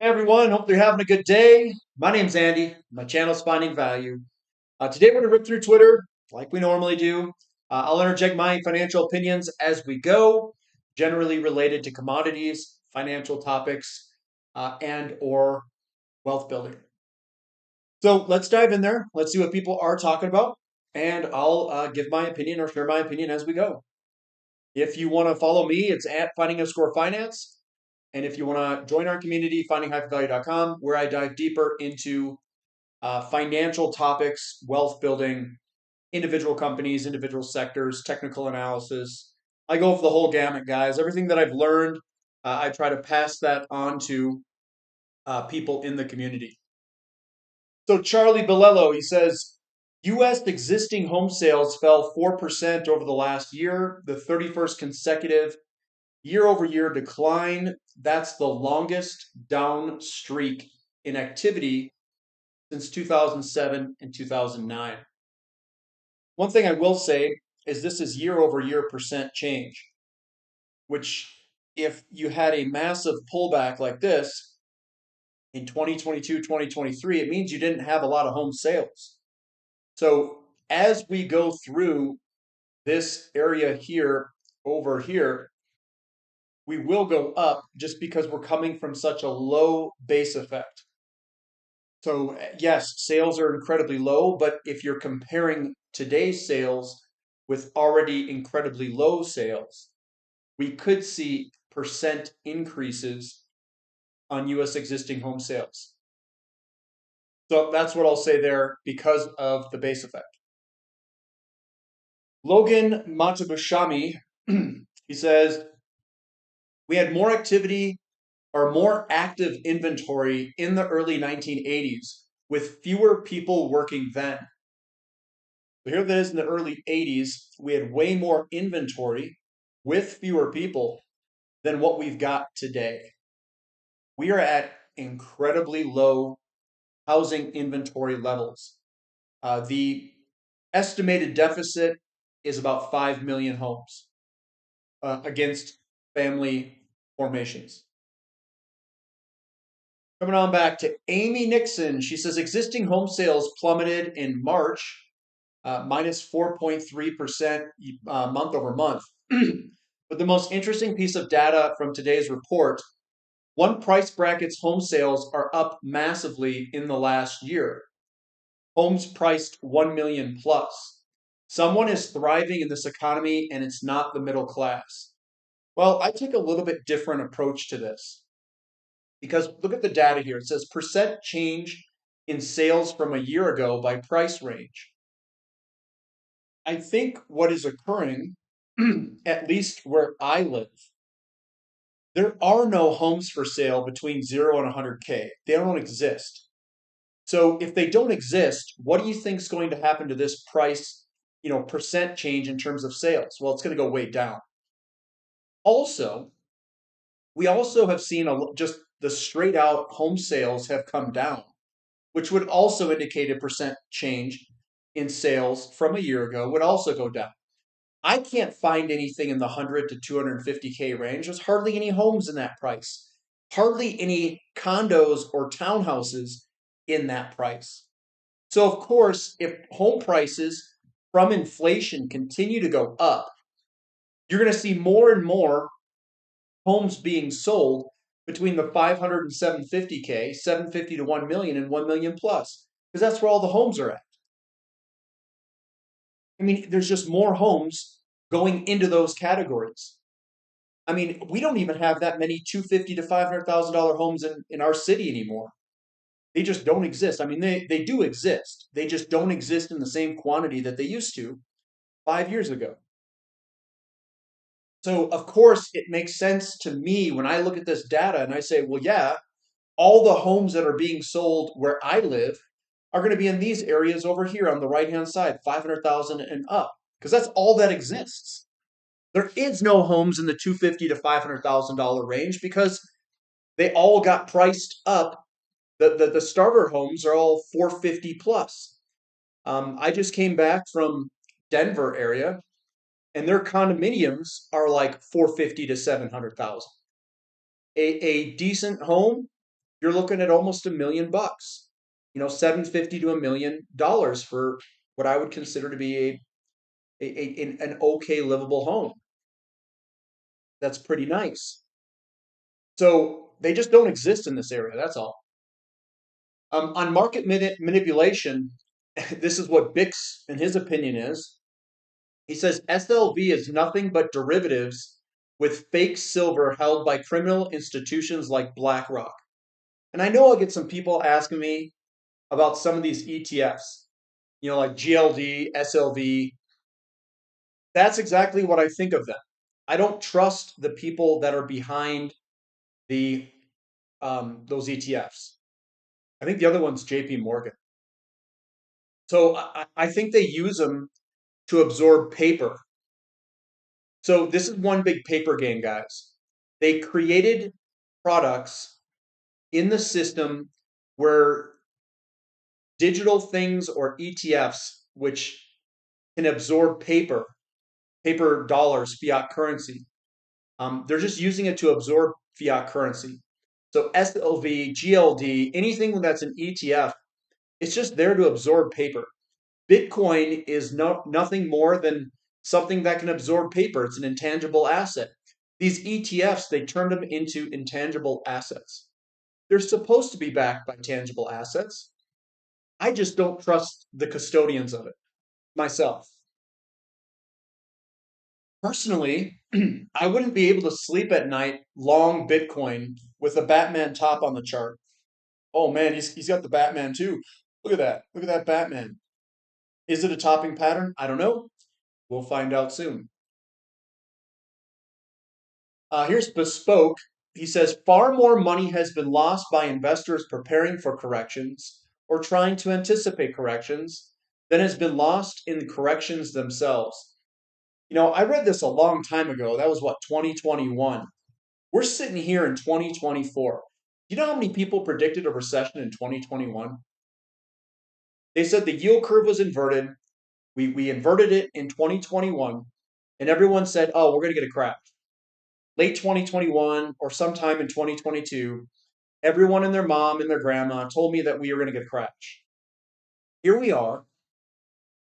Hey everyone, hope you're having a good day. My name's Andy. My channel's Finding Value. Today we're going to rip through Twitter like we normally do. I'll interject my financial opinions as we go, generally related to commodities, financial topics, and or wealth building. So let's dive in there. Let's see what people are talking about, and I'll give my opinion or share my opinion as we go. If you want to follow me, it's at finding_finance. And if you want to join our community, finding-value.com, where I dive deeper into financial topics, wealth building, individual companies, individual sectors, technical analysis. I go for the whole gamut, guys. Everything that I've learned, I try to pass that on to people in the community. So Charlie Bilello, he says, U.S. existing home sales fell 4% over the last year, the 31st consecutive year-over-year decline. That's the longest down streak in activity since 2007 and 2009. One thing I will say is this is year-over-year percent change, which if you had a massive pullback like this in 2022, 2023, it means you didn't have a lot of home sales. So as we go through this area here over here, we will go up just because we're coming from such a low base effect. So yes, sales are incredibly low, but if you're comparing today's sales with already incredibly low sales, we could see percent increases on US existing home sales. So that's what I'll say there because of the base effect. Logan Matsubushami, he says, we had more activity or more active inventory in the early 1980s with fewer people working then. So here that is in the early 80s, we had way more inventory with fewer people than what we've got today. We are at incredibly low housing inventory levels. The estimated deficit is about 5 million homes against family formations. Coming on back to Amy Nixon, she says existing home sales plummeted in March, minus 4.3% month over month. But the most interesting piece of data from today's report, one price bracket's home sales are up massively in the last year. Homes priced 1 million plus. Someone is thriving in this economy and it's not the middle class. Well, I take a little bit different approach to this because look at the data here. It says percent change in sales from a year ago by price range. I think what is occurring, at least where I live, there are no homes for sale between 0 and 100K. They don't exist. So if they don't exist, what do you think is going to happen to this price, percent change in terms of sales? Well, it's going to go way down. Also, we also have seen just the straight out home sales have come down, which would also indicate a percent change in sales from a year ago would also go down. I can't find anything in the 100 to 250K range. There's hardly any homes in that price, hardly any condos or townhouses in that price. So, of course, if home prices from inflation continue to go up, you're going to see more and more homes being sold between the 500 and 750K, 750 to 1 million, and 1 million plus, because that's where all the homes are at. I mean, there's just more homes going into those categories. I mean, we don't even have that many 250 to $500,000 homes in our city anymore. They just don't exist. I mean, they do exist. They just don't exist in the same quantity that they used to 5 years ago. So, of course, it makes sense to me when I look at this data and I say, well, yeah, all the homes that are being sold where I live are going to be in these areas over here on the right-hand side, 500,000 and up, because that's all that exists. There is no homes in the 250 to $500,000 range because they all got priced up. The starter homes are all 450 plus. I just came back from Denver area, and their condominiums are like 450 to 700,000. A decent home you're looking at almost $1 million. 750 to $1 million for what I would consider to be an okay livable home. That's pretty nice. So they just don't exist in this area. That's all. On market manipulation, this is what Bix, in his opinion, is. He says SLV is nothing but derivatives with fake silver held by criminal institutions like BlackRock. And I know I'll get some people asking me about some of these ETFs, like GLD, SLV. That's exactly what I think of them. I don't trust the people that are behind the those ETFs. I think the other one's JP Morgan. So I think they use them to absorb paper. So this is one big paper game, guys. They created products in the system where digital things or ETFs, which can absorb paper dollars, fiat currency. They're just using it to absorb fiat currency. So SLV, GLD, anything that's an ETF, it's just there to absorb paper. Bitcoin is nothing more than something that can absorb paper. It's an intangible asset. These ETFs, they turned them into intangible assets. They're supposed to be backed by tangible assets. I just don't trust the custodians of it myself. Personally, I wouldn't be able to sleep at night long Bitcoin with a Batman top on the chart. Oh man, he's got the Batman too. Look at that. Look at that Batman. Is it a topping pattern? I don't know. We'll find out soon. Here's Bespoke. He says far more money has been lost by investors preparing for corrections or trying to anticipate corrections than has been lost in the corrections themselves. I read this a long time ago. That was what, 2021. We're sitting here in 2024. You know how many people predicted a recession in 2021? They said the yield curve was inverted. We inverted it in 2021, and everyone said, oh, we're going to get a crash. Late 2021 or sometime in 2022, everyone and their mom and their grandma told me that we were going to get a crash. Here we are,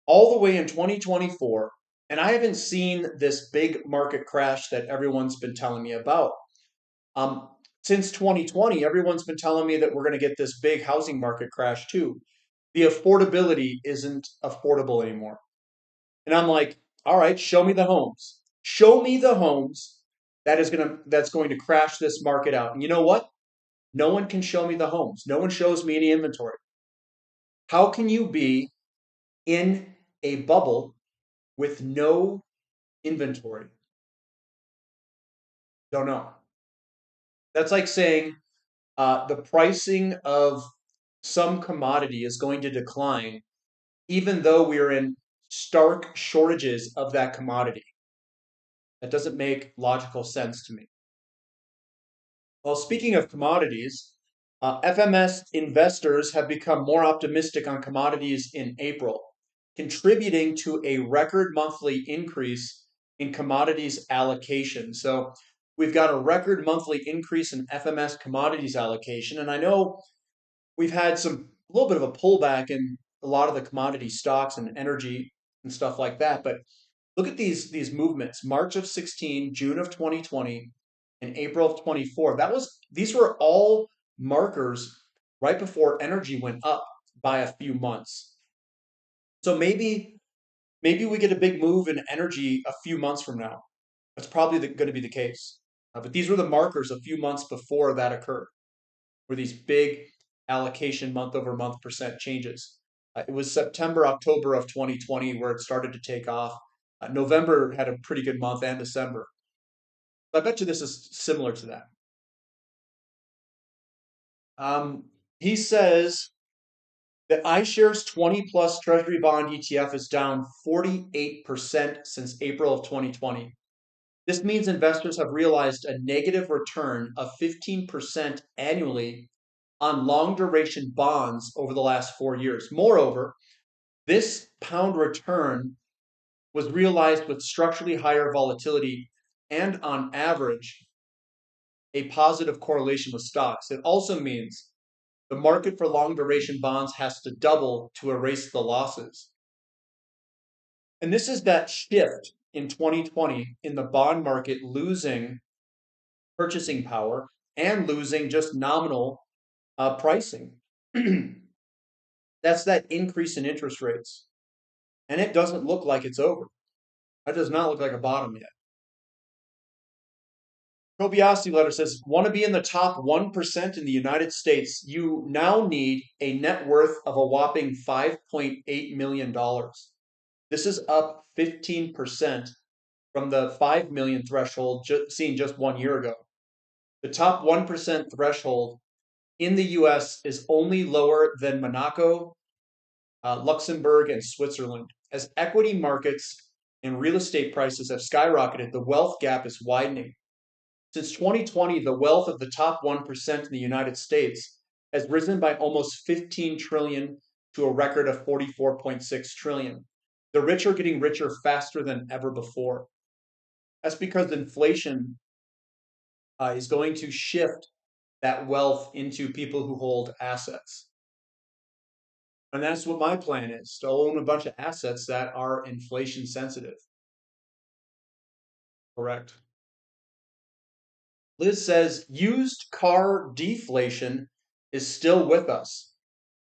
all the way in 2024, and I haven't seen this big market crash that everyone's been telling me about. Um, since 2020, everyone's been telling me that we're going to get this big housing market crash too. The affordability isn't affordable anymore. And I'm like, all right, show me the homes. Show me the homes that's going to crash this market out. And you know what? No one can show me the homes. No one shows me any inventory. How can you be in a bubble with no inventory? Don't know. That's like saying the pricing of some commodity is going to decline, even though we're in stark shortages of that commodity. That doesn't make logical sense to me. Well, speaking of commodities, FMS investors have become more optimistic on commodities in April, contributing to a record monthly increase in commodities allocation. So we've got a record monthly increase in FMS commodities allocation. And I know we've had a little bit of a pullback in a lot of the commodity stocks and energy and stuff like that. But look at these movements. March of 16, June of 2020, and April of 24. These were all markers right before energy went up by a few months. So maybe we get a big move in energy a few months from now. That's probably going to be the case. But these were the markers a few months before that occurred, were these big allocation month over month percent changes. It was September, October of 2020 where it started to take off. November had a pretty good month, and December. I bet you this is similar to that. He says that iShares 20 plus Treasury bond ETF is down 48% since April of 2020. This means investors have realized a negative return of 15% annually on long duration bonds over the last 4 years. Moreover, this pound return was realized with structurally higher volatility and on average a positive correlation with stocks. It also means the market for long duration bonds has to double to erase the losses. And this is that shift in 2020 in the bond market losing purchasing power and losing just nominal pricing. That's that increase in interest rates. And it doesn't look like it's over. That does not look like a bottom yet. Kobayashi letter says, want to be in the top 1% in the United States, you now need a net worth of a whopping $5.8 million. This is up 15% from the 5 million threshold seen just 1 year ago. The top 1% threshold in the US is only lower than Monaco, Luxembourg, and Switzerland. As equity markets and real estate prices have skyrocketed, the wealth gap is widening. Since 2020, the wealth of the top 1% in the United States has risen by almost 15 trillion to a record of 44.6 trillion. The rich are getting richer faster than ever before. That's because inflation is going to shift that wealth into people who hold assets. And that's what my plan is, to own a bunch of assets that are inflation sensitive. Correct. Liz says used car deflation is still with us.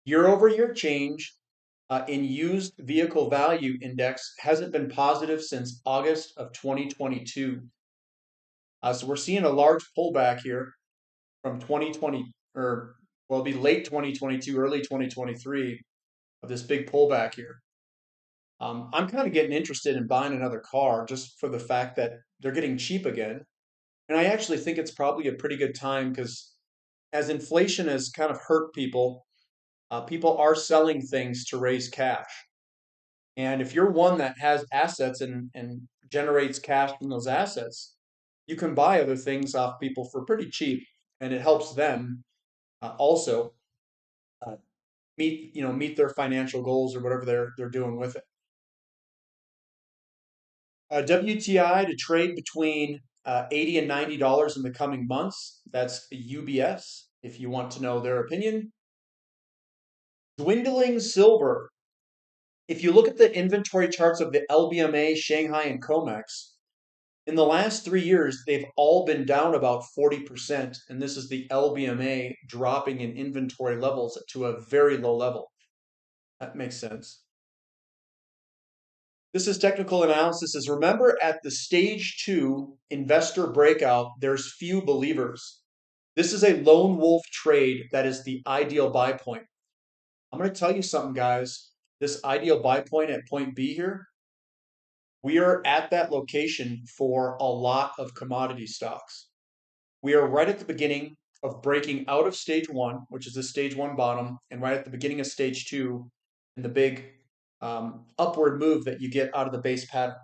Year over year change in used vehicle value index hasn't been positive since August of 2022. So we're seeing a large pullback here from 2020, or well, it'll be late 2022, early 2023 of this big pullback here. I'm kind of getting interested in buying another car just for the fact that they're getting cheap again. And I actually think it's probably a pretty good time because as inflation has kind of hurt people, people are selling things to raise cash. And if you're one that has assets and generates cash from those assets, you can buy other things off people for pretty cheap, and it helps them also uh, meet their financial goals or whatever they're doing with it. WTI to trade between $80 and $90 in the coming months. That's UBS, if you want to know their opinion. Dwindling silver. If you look at the inventory charts of the LBMA, Shanghai, and COMEX, in the last 3 years, they've all been down about 40%. And this is the LBMA dropping in inventory levels to a very low level. That makes sense. This is technical analysis. Is remember at the stage 2 investor breakout, there's few believers. This is a lone wolf trade that is the ideal buy point. I'm going to tell you something, guys. This ideal buy point at point B here, we are at that location for a lot of commodity stocks. We are right at the beginning of breaking out of stage 1, which is the stage 1 bottom, and right at the beginning of stage 2 and the big upward move that you get out of the base pattern.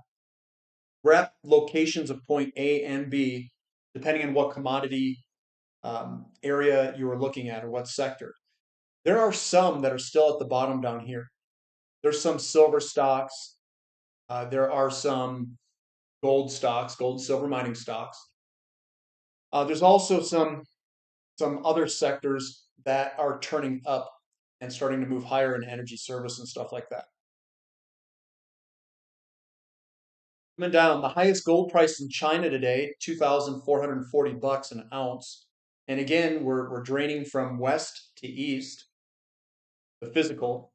We're at locations of point A and B, depending on what commodity area you are looking at or what sector. There are some that are still at the bottom down here. There's some silver stocks. There are some gold stocks, gold and silver mining stocks. There's also some other sectors that are turning up and starting to move higher in energy service and stuff like that. Coming down, the highest gold price in China today, $2,440 an ounce. And again, we're draining from west to east, the physical.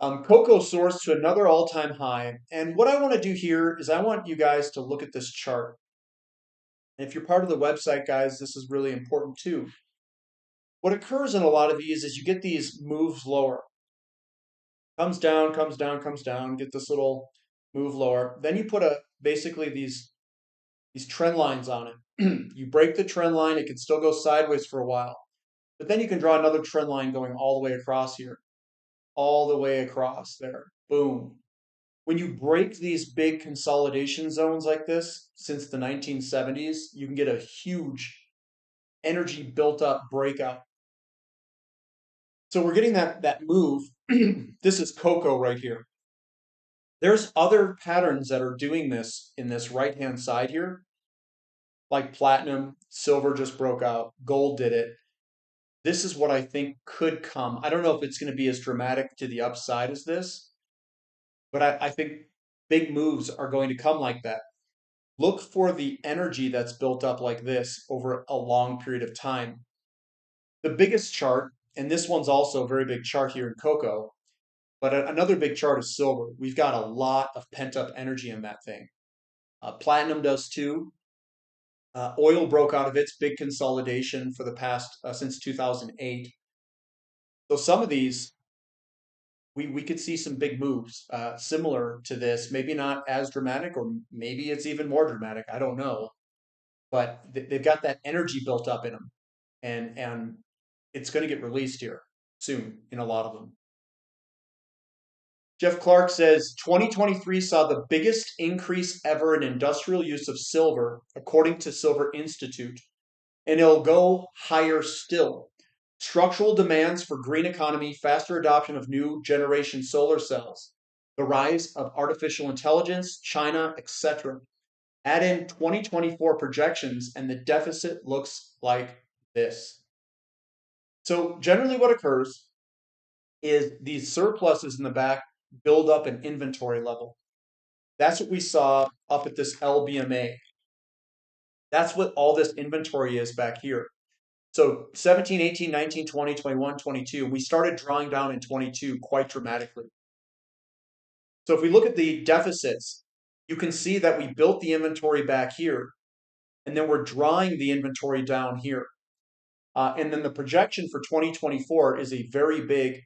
Cocoa sourced to another all-time high. And what I want to do here is I want you guys to look at this chart. And if you're part of the website, guys, this is really important too. What occurs in a lot of these is you get these moves lower. Comes down, comes down, comes down, get this little move lower. Then you put basically these trend lines on it. You break the trend line, it can still go sideways for a while. But then you can draw another trend line going all the way across here. All the way across there. Boom. When you break these big consolidation zones like this, since the 1970s, you can get a huge energy built up breakout. So we're getting that move. This is cocoa right here. There's other patterns that are doing this in this right-hand side here. like platinum, silver just broke out, gold did it. This is what I think could come. I don't know if it's going to be as dramatic to the upside as this, but I think big moves are going to come like that. Look for the energy that's built up like this over a long period of time. The biggest chart, and this one's also a very big chart here in cocoa, but another big chart is silver. We've got a lot of pent up energy in that thing. Platinum does too. Oil broke out of its big consolidation for the past since 2008. So some of these we could see some big moves similar to this. Maybe not as dramatic, or maybe it's even more dramatic. I don't know, but they've got that energy built up in them, and it's going to get released here soon in a lot of them. Jeff Clark says 2023 saw the biggest increase ever in industrial use of silver, according to Silver Institute, and it'll go higher still. Structural demands for green economy, faster adoption of new generation solar cells, the rise of artificial intelligence, China, etc. Add in 2024 projections, and the deficit looks like this. So, generally, what occurs is these surpluses in the back build up an inventory level. That's what we saw up at this LBMA. That's what all this inventory is back here. So 17, 18, 19, 20, 21, 22, we started drawing down in 22 quite dramatically. So if we look at the deficits, you can see that we built the inventory back here, and then we're drawing the inventory down here. And then the projection for 2024 is a very big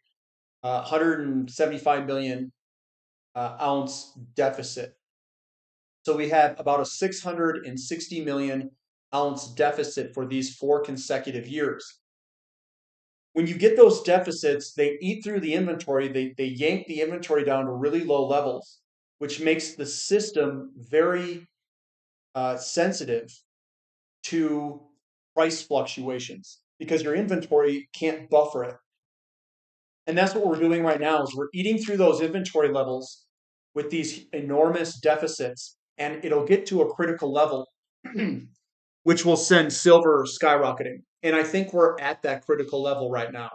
175 million ounce deficit. So we have about a 660 million ounce deficit for these 4 consecutive years. When you get those deficits, they eat through the inventory, they yank the inventory down to really low levels, which makes the system very sensitive to price fluctuations because your inventory can't buffer it. And that's what we're doing right now is we're eating through those inventory levels with these enormous deficits, and it'll get to a critical level, which will send silver skyrocketing. And I think we're at that critical level right now.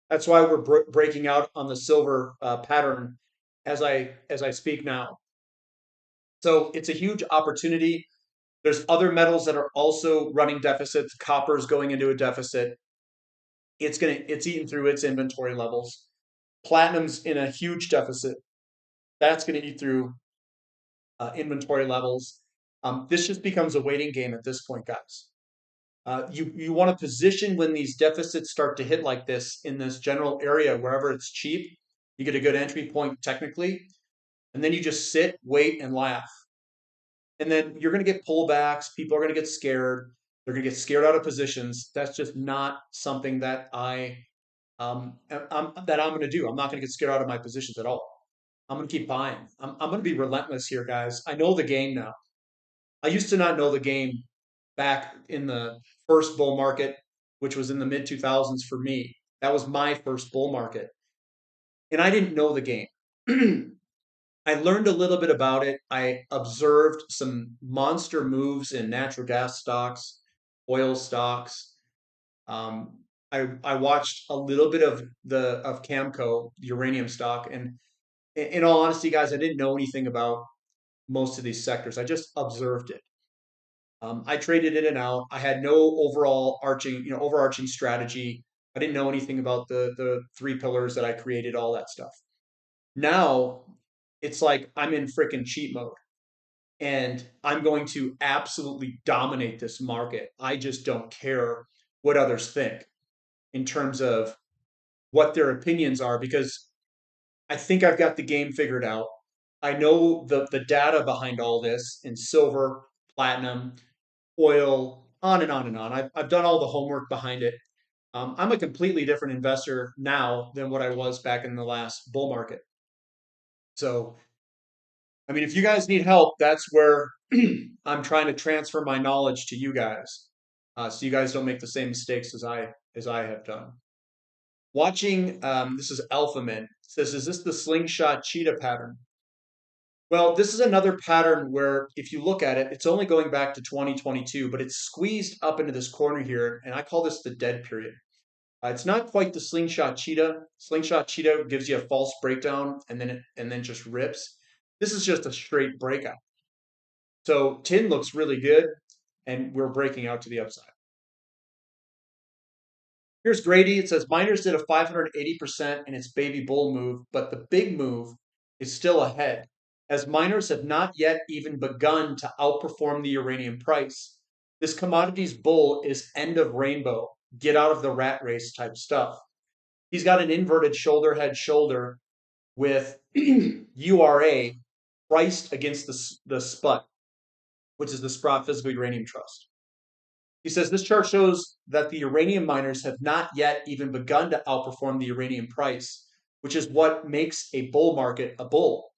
That's why we're breaking out on the silver pattern as I speak now. So it's a huge opportunity. There's other metals that are also running deficits. Copper's going into a deficit. It's eaten through its inventory levels. Platinum's in a huge deficit. That's going to eat through inventory levels. This just becomes a waiting game at this point, guys. You want to position when these deficits start to hit like this in this general area, wherever it's cheap. You get a good entry point technically, and then you just sit, wait, and laugh. And then you're going to get pullbacks. People are going to get scared. They're going to get scared out of positions. That's just not something that I'm going to do. I'm not going to get scared out of my positions at all. I'm going to keep buying. I'm going to be relentless here, guys. I know the game now. I used to not know the game back in the first bull market, which was in the mid 2000s for me. That was my first bull market. And I didn't know the game. I learned a little bit about it. I observed some monster moves in natural gas stocks, oil stocks. I watched a little bit of Camco, the uranium stock, and in all honesty, guys, I didn't know anything about most of these sectors. I just observed it. I traded in and out. I had no overarching strategy. I didn't know anything about the 3 pillars that I created, all that stuff. Now it's like I'm in freaking cheat mode, and I'm going to absolutely dominate this market. I just don't care what others think in terms of what their opinions are, because I think I've got the game figured out. I know the data behind all this in silver, platinum, oil, on and on and on. I've done all the homework behind it. I'm a completely different investor now than what I was back in the last bull market. So, I mean, if you guys need help, that's where I'm trying to transfer my knowledge to you guys, so you guys don't make the same mistakes as I have done. Watching, this is Alpha Min says, is this the slingshot cheetah pattern? Well, this is another pattern where if you look at it, it's only going back to 2022, but it's squeezed up into this corner here, and I call this the dead period. It's not quite the slingshot cheetah. Slingshot cheetah gives you a false breakdown and then just rips. This is just a straight breakout. So tin looks really good, and we're breaking out to the upside. Here's Grady. It says miners did a 580% in its baby bull move, but the big move is still ahead, as miners have not yet even begun to outperform the uranium price. This commodities bull is end of rainbow, get out of the rat race type stuff. He's got an inverted shoulder head shoulder with URA priced against the SPUT, which is the Sprott Physical Uranium Trust. He says this chart shows that the uranium miners have not yet even begun to outperform the uranium price, which is what makes a bull market a bull.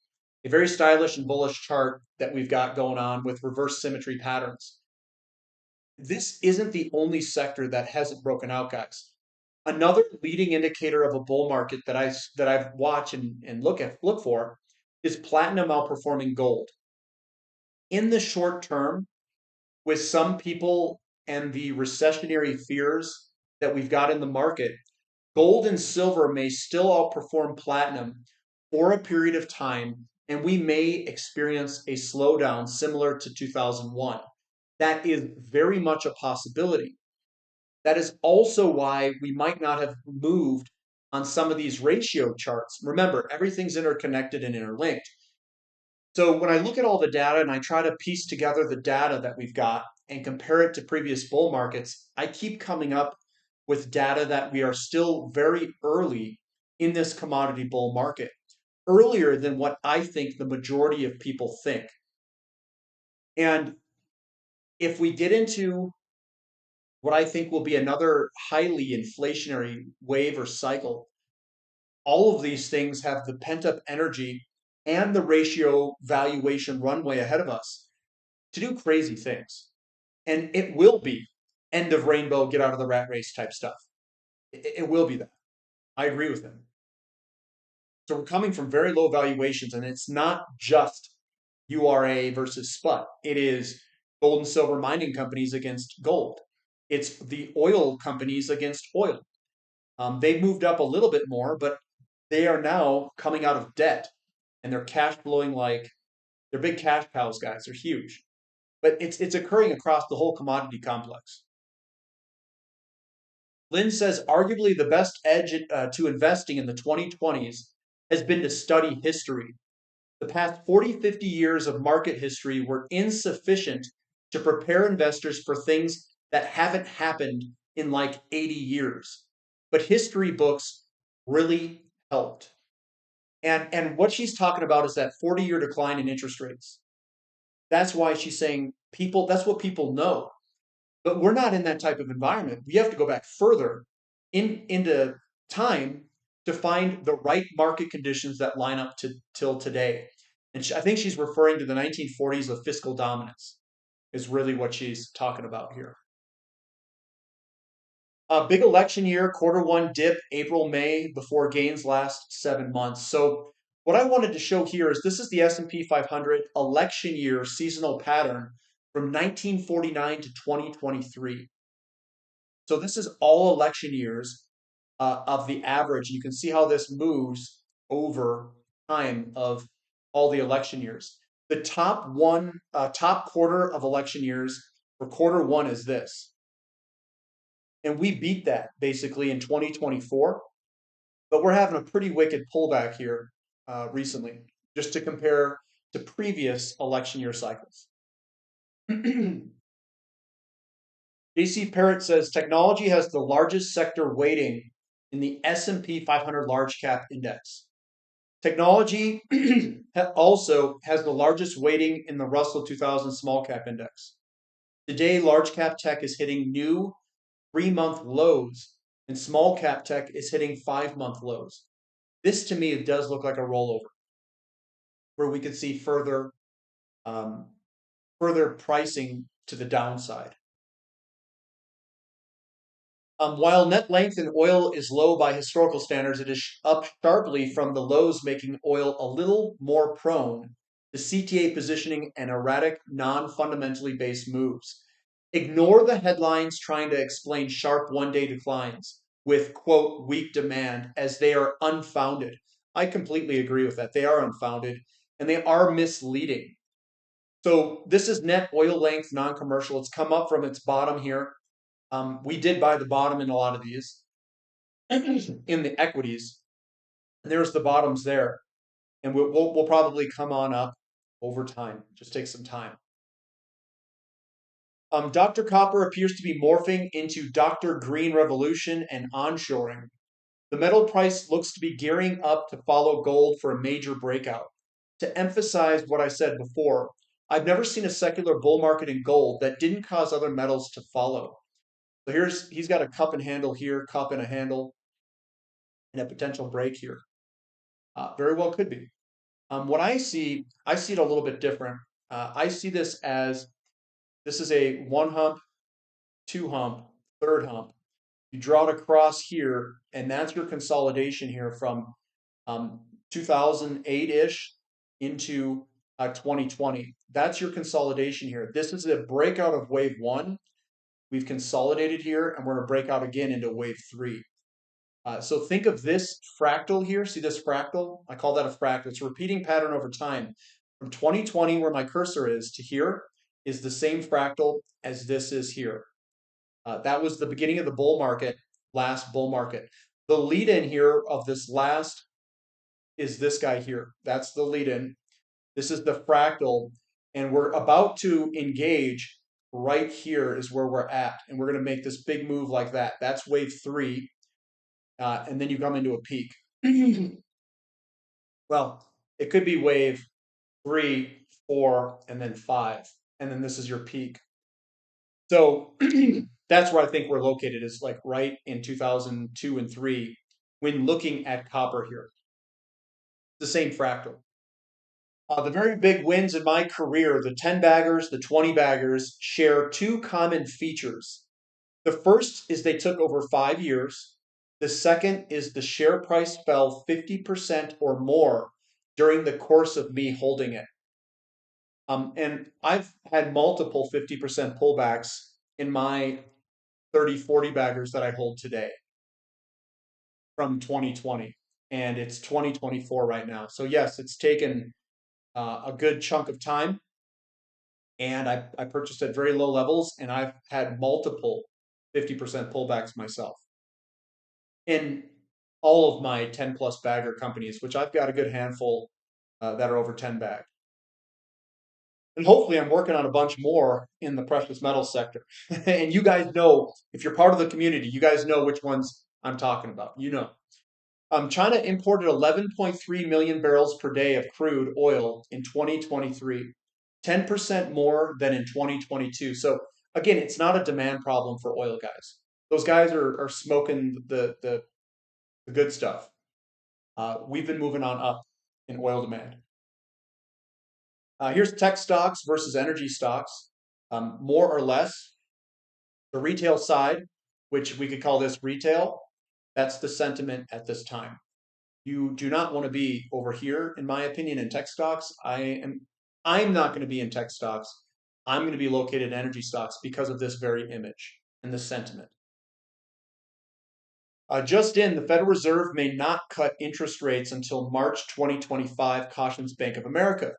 A very stylish and bullish chart that we've got going on with reverse symmetry patterns. This isn't the only sector that hasn't broken out, guys. Another leading indicator of a bull market that I've watched and look for is platinum outperforming gold. In the short term, with some people and the recessionary fears that we've got in the market, gold and silver may still outperform platinum for a period of time, and we may experience a slowdown similar to 2001. That is very much a possibility. That is also why we might not have moved on some of these ratio charts. Remember, everything's interconnected and interlinked. So when I look at all the data and I try to piece together the data that we've got and compare it to previous bull markets, I keep coming up with data that we are still very early in this commodity bull market, earlier than what I think the majority of people think. And if we get into what I think will be another highly inflationary wave or cycle, all of these things have the pent up energy and the ratio valuation runway ahead of us to do crazy things. And it will be end of rainbow, get out of the rat race type stuff. It will be that. I agree with him. So we're coming from very low valuations, and it's not just URA versus SPUT. It is gold and silver mining companies against gold. It's the oil companies against oil. They moved up a little bit more, but they are now coming out of debt, and they're cash flowing like they're big cash cows, guys. They're huge, but it's occurring across the whole commodity complex. Lynn says arguably the best edge to investing in the 2020s has been to study history. The past 40, 50 years of market history were insufficient to prepare investors for things that haven't happened in like 80 years. But history books really helped. And what she's talking about is that 40-year decline in interest rates. That's why she's saying people, that's what people know. But we're not in that type of environment. We have to go back further into time to find the right market conditions that line up to till today. And I think she's referring to the 1940s of fiscal dominance is really what she's talking about here. A big election year, quarter one dip, April, May, before gains last 7 months. So what I wanted to show here is this is the S&P 500 election year seasonal pattern from 1949 to 2023. So this is all election years of the average. You can see how this moves over time of all the election years. The top quarter of election years for quarter one is this. And we beat that basically in 2024, but we're having a pretty wicked pullback here recently, just to compare to previous election year cycles. JC Parrott says technology has the largest sector weighting in the S&P 500 large cap index. Technology also has the largest weighting in the Russell 2000 small cap index. Today, large cap tech is hitting new 3-month lows, and small cap tech is hitting 5-month lows. This to me, it does look like a rollover where we could see further pricing to the downside. While net length in oil is low by historical standards, it is up sharply from the lows, making oil a little more prone the CTA positioning, and erratic, non-fundamentally based moves. Ignore the headlines trying to explain sharp one-day declines with, quote, weak demand as they are unfounded. I completely agree with that. They are unfounded and they are misleading. So this is net oil length non-commercial. It's come up from its bottom here. We did buy the bottom in a lot of these in the equities. And there's the bottoms there. And we'll probably come on up over time. Just take some time. Dr. Copper appears to be morphing into Dr. Green Revolution and onshoring. The metal price looks to be gearing up to follow gold for a major breakout. To emphasize what I said before, I've never seen a secular bull market in gold that didn't cause other metals to follow. So he's got a cup and handle here, cup and a handle, and a potential break here. Very well could be. What I see it a little bit different. I see this as this is a one hump, two hump, third hump. You draw it across here, and that's your consolidation here from 2008-ish into 2020. That's your consolidation here. This is a breakout of wave one. We've consolidated here, and we're going to break out again into wave three. So think of this fractal here. See this fractal? I call that a fractal. It's a repeating pattern over time. From 2020, where my cursor is, to here is the same fractal as this is here. That was the beginning of the bull market, last bull market. The lead in here of this last is this guy here. That's the lead in. This is the fractal, and we're about to engage right here is where we're at, and we're going to make this big move like that. That's wave three, and then you come into a peak. Well, it could be wave 3, 4, and then 5, and then this is your peak. So that's where I think we're located, is like right in 2002 and 3 when looking at copper here. The same fractal. The very big wins in my career, the 10 baggers, the 20 baggers, share two common features. The first is they took over 5 years. The second is the share price fell 50% or more during the course of me holding it. And I've had multiple 50% pullbacks in my 30, 40 baggers that I hold today from 2020. And it's 2024 right now. So yes, it's taken a good chunk of time. And I purchased at very low levels, and I've had multiple 50% pullbacks myself in all of my 10 plus bagger companies, which I've got a good handful that are over 10 bagged. And hopefully I'm working on a bunch more in the precious metal sector. And you guys know, if you're part of the community, you guys know which ones I'm talking about. You know. China imported 11.3 million barrels per day of crude oil in 2023, 10% more than in 2022. So again, it's not a demand problem for oil guys. Those guys are smoking the good stuff. We've been moving on up in oil demand. Here's tech stocks versus energy stocks. More or less, the retail side, which we could call this retail, that's the sentiment at this time. You do not want to be over here, in my opinion, in tech stocks. I'm not going to be in tech stocks. I'm going to be located in energy stocks because of this very image and the sentiment. Just in, the Federal Reserve may not cut interest rates until March 2025, cautions Bank of America.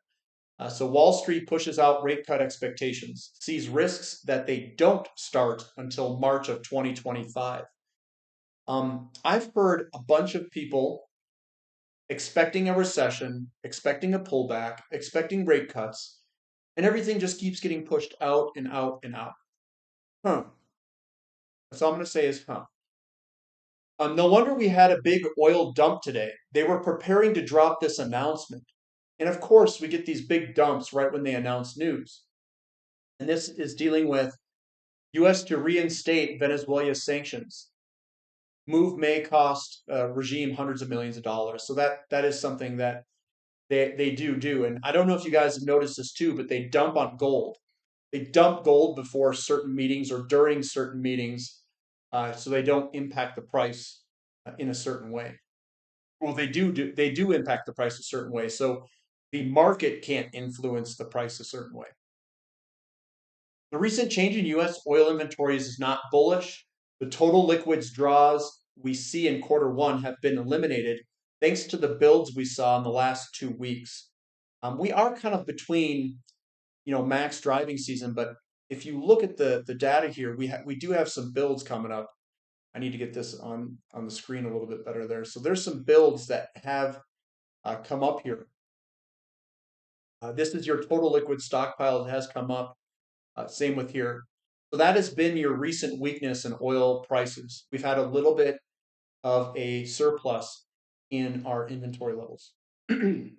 So Wall Street pushes out rate cut expectations, sees risks that they don't start until March of 2025. I've heard a bunch of people expecting a recession, expecting a pullback, expecting rate cuts, and everything just keeps getting pushed out and out and out. That's all I'm going to say is, no wonder we had a big oil dump today. They were preparing to drop this announcement. And of course, we get these big dumps right when they announce news. And this is dealing with U.S. to reinstate Venezuela's sanctions. Move may cost regime hundreds of millions of dollars. So that is something that they do. And I don't know if you guys have noticed this too, but they dump on gold. They dump gold before certain meetings or during certain meetings, so they don't impact the price in a certain way. Well, they do impact the price a certain way. So The market can't influence the price a certain way. The recent change in U.S. oil inventories is not bullish. The total liquids draws we see in Q1 have been eliminated thanks to the builds we saw in the last 2 weeks. We are kind of between, max driving season, but if you look at the data here, we do have some builds coming up. I need to get this on the screen a little bit better there. So there's some builds that have come up here. This is your total liquid stockpile that has come up. Same with here. So that has been your recent weakness in oil prices. We've had a little bit of a surplus in our inventory levels. And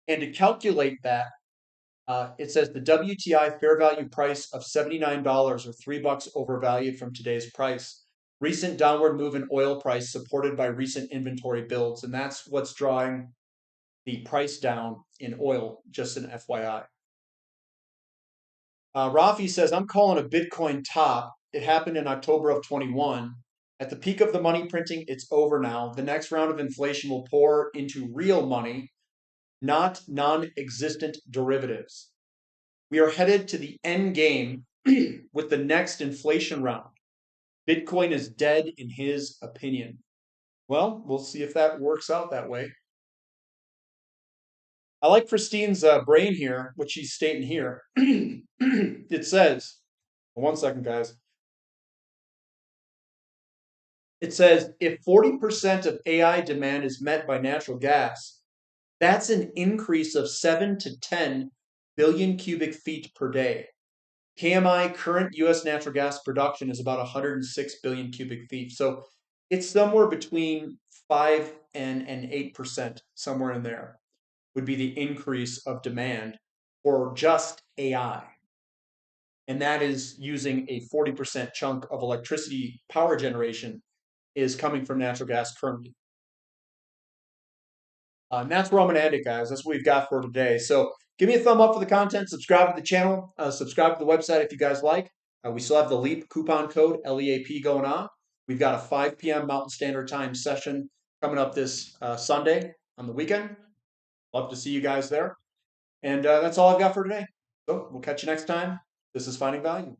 to calculate that, it says the WTI fair value price of $79 or $3 overvalued from today's price. Recent downward move in oil price supported by recent inventory builds. And that's what's drawing the price down in oil, just an FYI. Rafi says, I'm calling a Bitcoin top. It happened in October of 21. At the peak of the money printing, it's over now. The next round of inflation will pour into real money, not non-existent derivatives. We are headed to the end game with the next inflation round. Bitcoin is dead in his opinion. Well, we'll see if that works out that way. I like Christine's brain here, what she's stating here. It says, one second, guys. It says if 40% of AI demand is met by natural gas, that's an increase of 7 to 10 billion cubic feet per day. KMI current US natural gas production is about 106 billion cubic feet. So it's somewhere between 5 and 8%, somewhere in there, would be the increase of demand for just AI. And that is using a 40% chunk of electricity power generation is coming from natural gas currently. And that's where I'm going to end it, guys. That's what we've got for today. So give me a thumb up for the content. Subscribe to the channel. Subscribe to the website if you guys like. We still have the LEAP coupon code, LEAP, going on. We've got a 5 p.m. Mountain Standard Time session coming up this Sunday on the weekend. Love to see you guys there. And that's all I've got for today. So we'll catch you next time. This is Finding Value.